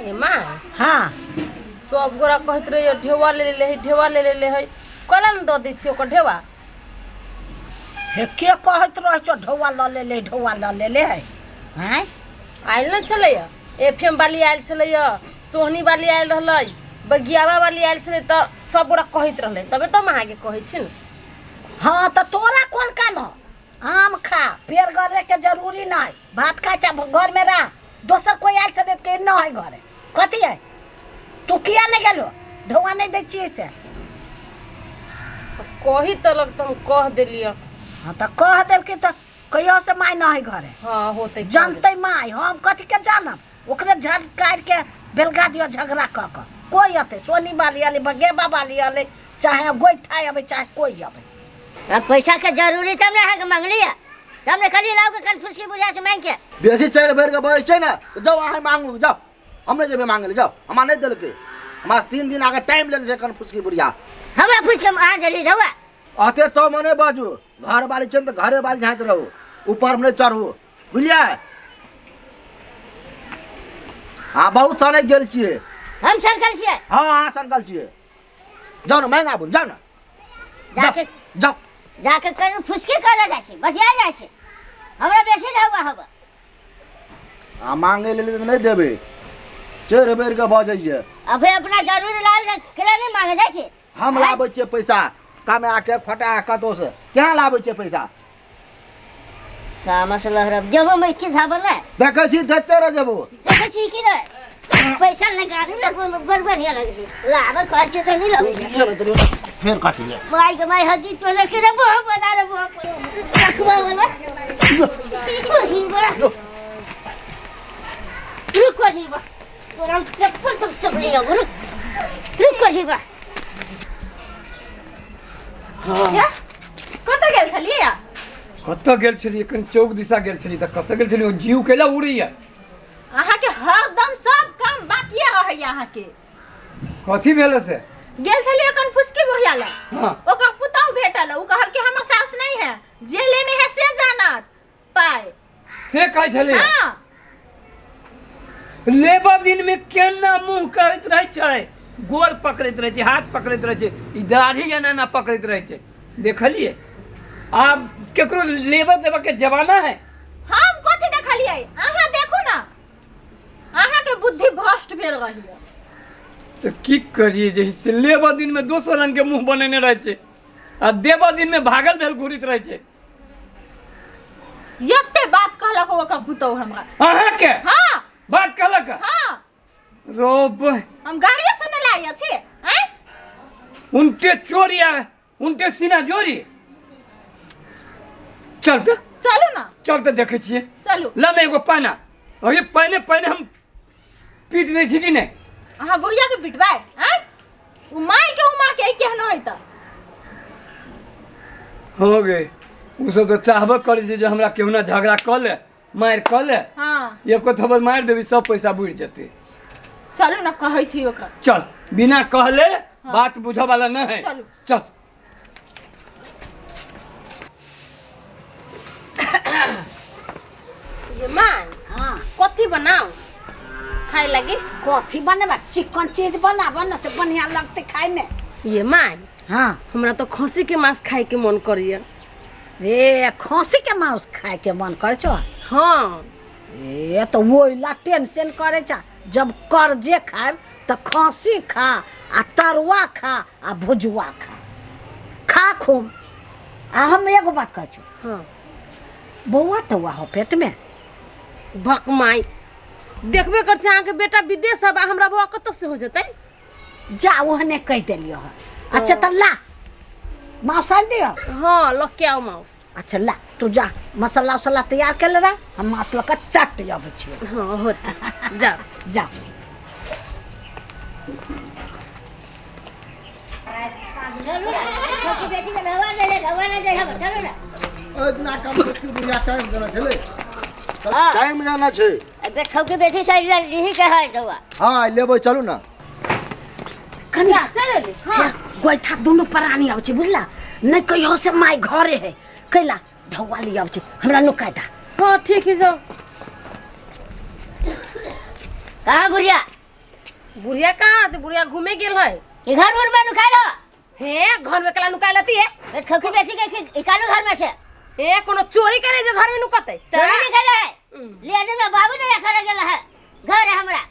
ए माँ हाँ सब गोरा कहत रही ढेवा ले ले ढेवा ले ले है कला न दे छी ओकर ढेवा हे के कहत रह छो ढौआ ल ले है हैं आइल न छलै एफएम वाली आइल छलै सोहनी वाली आइल रहलै बगियावा वाली आइल छलै त सब गोरा कहत रहलै तबे त हम आगे कहै छी न हाँ तो तोरा कौन काम हो आम खा पेड़ गरे के जरूरी नहीं भात खा चा घर में रह दोसर कोई आइल छले के न है घरे कथी है तू किया नहीं गेलो ढौआ नहीं दे छी से कही तलक तुम कह देलिए हाँ तो कह देल के तो कहियो से माय न है घरे हाँ होते जानते माय हम कथी के जानब ओकरे झड़ काट के बेलगा दियो झगड़ा क कोई अते सोनी वाली आले बगेबा वाली आले चाहे गोइठा आवे चाहे कोई आवे अब पैसा के जरूरी तुमने है के मांगली है तुमने खाली लाओ के कन्फ्यूज की बुझा से मांग के बेसी चेर बेर के बोल छै ना जाओ आहे मांगू जाओ हमने जेबे मांगे ले जाओ हमरा नहीं देल के हमरा 3 दिन आगे टाइम ले छै कन्फ्यूज की बुढ़िया हमरा पूछ के आ जल्दी ढवा आते तो मने बाजू घर वाली छन त घरे वाली झाइत रहो ऊपर में चढ़ो बुझलिए हां बहुत सारे गेल छिए हम सर्कल से हां हां सर्कल छिए जाओ ना महंगा बुन जाओ ना जाके जाओ जाके कर फुसके कर जासे बसिया जासे हमरा बेसी ढवा हबा आ मांगे ले नहीं देबे चेर बेर के भ जाइए अबे अपना जरूर लाल केला नहीं मांगे जासे हम लाबै छियै पैसा कामे आके फटा कतो से क्या लाबै छियै पैसा तामस लहरब जब मैं के झाबल ना देखै छी देखते रह जेबो देखे छी कि रे पैसा लगाने लगबे बरबर या लगे लाबे कासे त नहीं लगे फिर काटी ले माय के माय हदी तो लेके रे बो बना रे बो रखवा वाला खुशी बड़ा रुक जी बा तोरा चप्पल सब चपली हो रुक जी बा क्या कत गेल छलिए कत गेल छली कन चौक दिशा गेल छली त कत गेल छली जीव केला उड़ैया अहाँ के हरदम सब काम बाकी है यहाँ के कथी भेल से गेल छलिए कन फुसकी भइयाला हां ओकर पुताऊ भेटल उ कहर के हमर सास नहीं है जे लेने है से जानत पाए से कहै छली हां लेबा दिन में केना मुंह करैत रहै छै गोल पकड़ैत रहै छै हाथ पकड़ैत रहै छै ई दाढ़ी एना ना पकड़ैत रहै छै देखलिए आब केकरो लेबा देबा के जमाना है हम कथि देखलिए अहाँ देखू ना अहाँ के बुद्धि भ्रष्ट भेल रही तो की करिए जे से लेबा दिन में दोसर रंग के मुंह बनेने रहै छै आ देबा दिन में भागल भेल घुरित रहै छै यत्ते बात कहलक ओकर पुताऊ हमरा अहाँ के हां बात कहलक हां रोब हम गाड़िया सुने लाया छी हैं उनके चोरिया उनके सीना जोरी चल तो चलू ना चल तो देखे छिए चलू लमे एगो पाना और ये पाने पाने हम पीट दे छी कि नहीं अहाँ बुढ़िया के पिटबाय हैं उ माई के उमर के केहनो है त हो गए उ सब तो चाहबे करे छै जे हमरा केहू ना झगड़ा कर ले मार कर ले हां एको थप्पड़ मार देबी सब पैसा बुड़ जते चलू ना कहै छी ओकर चल बिना कहले बात बुझे वाला न है चलू। चल ये मां हाँ कथि बनाओ खाए लगी कॉफी बनेबा चिकन चीज बनाबा न से बढ़िया लगते खाए में ये मां हाँ हमरा तो खसी के मांस खाए के मन करिए ए खसी के मांस खाए के मन करे छो हाँ ए तो वो ला टेंशन करे छा जब कर्जे खाए तो खसी खा आ तरुआ खा आ भुजुआ खा खूब आ हम एगो बात कह छो हाँ बौआ तो हो पेट में भक माई देखबे कर अहाँ के बेटा विदेश अब हमरा बउआ कत से हो जतै जा ओहने कह देलियो है अच्छा तो ला मांस आन दियो हाँ लग के आओ माउस अच्छा ला तू जा मसाला उसाला तैयार कर ले रहा हम मांस लगा चट आबै छियो हाँ हो जा जा बेटी के ढवा नहीं दे हम चलो ना इतना कम की बुढ़िया टाइम देना छले हां टाइम जाना छै अबे ठौके बेटी साइड रही के है ढवा हां लेबै चलू ना कनिया चल ले हाँ गोइठा दोनों प्राणी आबै छै बुझला नहीं कहियो से माय घरे है कैला ढौआ ले आबै छै हमरा नुकाय दा हाँ ठीक है जाओ कहाँ बुढ़िया बुढ़िया कहाँ तो बुढ़िया घूमे गेल है ये घर उर में नुकाई लो हे घर में कला नुकाई लेती है पेट खखी बेची के इकानो घर में से ए कोनो चोरी करे जो घर में नुकते चोरी नहीं करे है लेने में बाबू ने करे गेल है घर है हमरा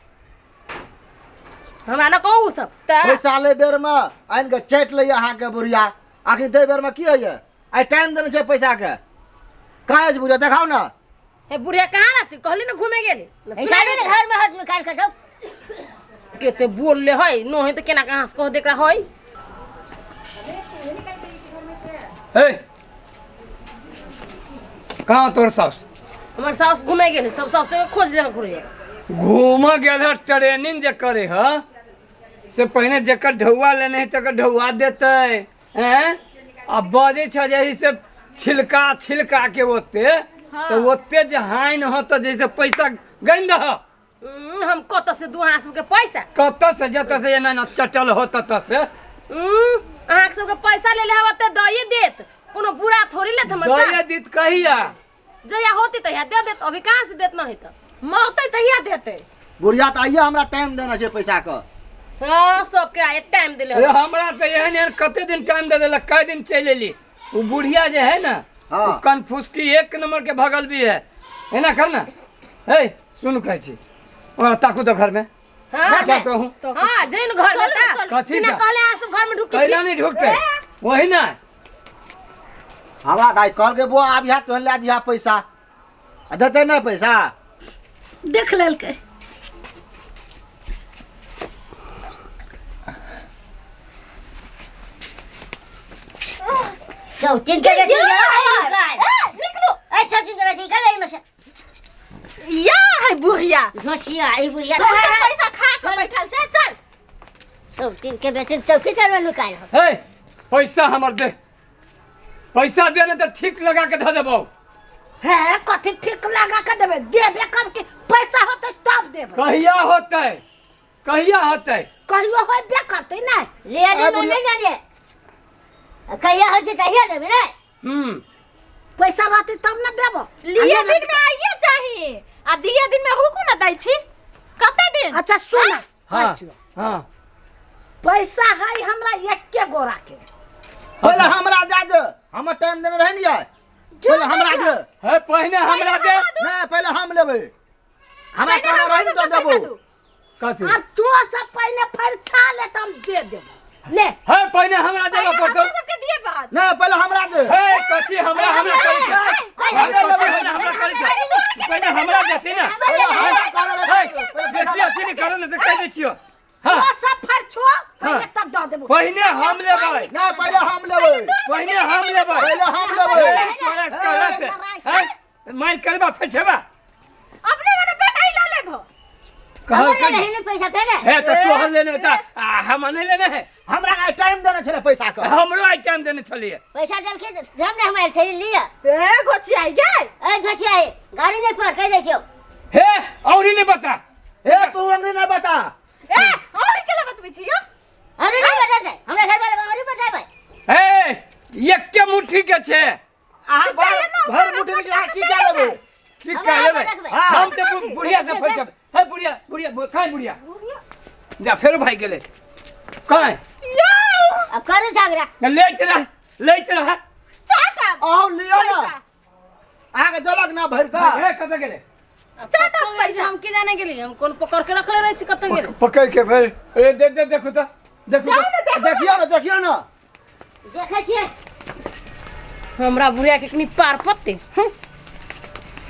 हमरा न कहू सब त पैसा ले बेर में आइन के चैट ले अहाँ के बुढ़िया आखिर दे बेर में की होइए आई टाइम देने छै पैसा के कहाँ है बुढ़िया देखाओ ना हे बुढ़िया कहाँ रहती कहली न घूमे गेली इकानो ने घर में हाथ निकाल के दो केते बोल ले है नो है तो केना कहाँ से कह देख रहा है हे कहाँ तोर सास हमर सास घूमे गेली सब सास के खोज ले घुरे घूम गेल है ट्रेनिंग जे करे है से पहले जेकर ढौआ लेने है तकर ढौआ देते हैं अब बजे छ जैसे छिलका छिलका के ओते तो ओते जे हाइन हो तो जैसे पैसा गंद हो हम कत से दू हाथ के पैसा कत से जत से एना न चटल हो तत से अहाँ सबके पैसा ले ले हवा त दये देत कोनो बुरा थोड़ी लेत हमर दया सास दीत कहिया जया होती तहिया दे देत अभी कहाँ से देत नहीं त मौते तहिया देते बुढ़िया तो आइए हमरा टाइम देना छै पैसा के हां सबके आए टाइम देले अरे हमरा तो एहन कते दिन टाइम दे देलक कई दिन चल एली वो बुढ़िया जे है ना हाँ। वो कन्फ्यूज की एक नंबर के भगल भी है ना कर ना हे सुन कहै छी और ताकू तो घर में हां जाता हूँ हां जइन घर में ता कथी बिना का? कहले आ सब घर में ढुकी कैला छी नहीं ढुकते वही ना हमरा गाय कल के बुआ आब यहाँ तो ले दिया पैसा आ देते नहीं पैसा देख लेलकै सौतीन के बेटी निकलो ए सौतीन के बेटी कर ले में से या है बुढ़िया घोसिया आई बुढ़िया तो सब पैसा खा के बैठल छै चल सौतीन के बेटी चौकी चढ़ में लुकाई हो हे पैसा हमर दे पैसा देने तो ठीक लगा के धऽ देबौ है कथी ठीक लगा के देबे देबे करके पैसा होते तब देबे कहिया होतै कहियो होबे करते नहीं ले आने में नहीं जाने कहिया हो जे कहिया देबे नहीं पैसा रहते तब न देबो लिए दिन में आइए चाहिए आ दिए दिन में हुकू न दै छी कते दिन अच्छा सुन हाँ हाँ पैसा है हमरा एके गोरा के पहले हमरा दे दे हम टाइम देने रहे नहीं पहले हमरा दे है पहले हमरा दे नहीं पहले हम लेबे हमरा कहना रही तो देबो कथी अब तू सब पहले फरछा ले त हम दे देबो ले है पहले हमरा देबो पड़तो सबके दिए बात नहीं पहले हमरा दे है कथी हमरा करै छै हमरा करै छै पहले हमरा देती ना बेसी अथी नहीं करो ना तो कह दै छियो हाँ वो सब फरछो पहले तब दे देबो पहले हम लेबै नहीं पहले हम लेबे पहले हम लेबै पहले हम लेबे तोरा से है माइल करबा फेछबा अपने वाला बेटा ही ले लेबो कहल हमरे कर नहीं ने पैसा देने है तो तोहर लेने था हम नहीं लेने है हमरा टाइम देना छले पैसा के हमरो आई टाइम देने चलिए पैसा दल के हमने हमारे सही लिया ए गोची आई गे ए झोचिया गाड़ी नहीं पर कह देसियो हे और नहीं बता ए तू अंग्रेजी नहीं बता ए और के ले बतबै छी यो अरे नहीं बता जाए हमरा घर वाले और बता भाई हे एक के मुट्ठी के छे आ भर मुट्ठी के की क्या लेबे की कह लेबे हम तो बुढ़िया से फेछब है बुढ़िया खाए बुढ़िया जा फेर भाई गेले कहाँ अब करू झगड़ा लेट रहा चाटा आओ लियो ना आगे जलक ना भर का है कत गेले चाटा पैसा हम के जाने गेली हम कौन पकड़ के रखले रही छी कत गेली पकड़ के फिर ए दे देखो तो देखियो ना देखे छिए हमरा बुढ़िया के कनी पार पत्ते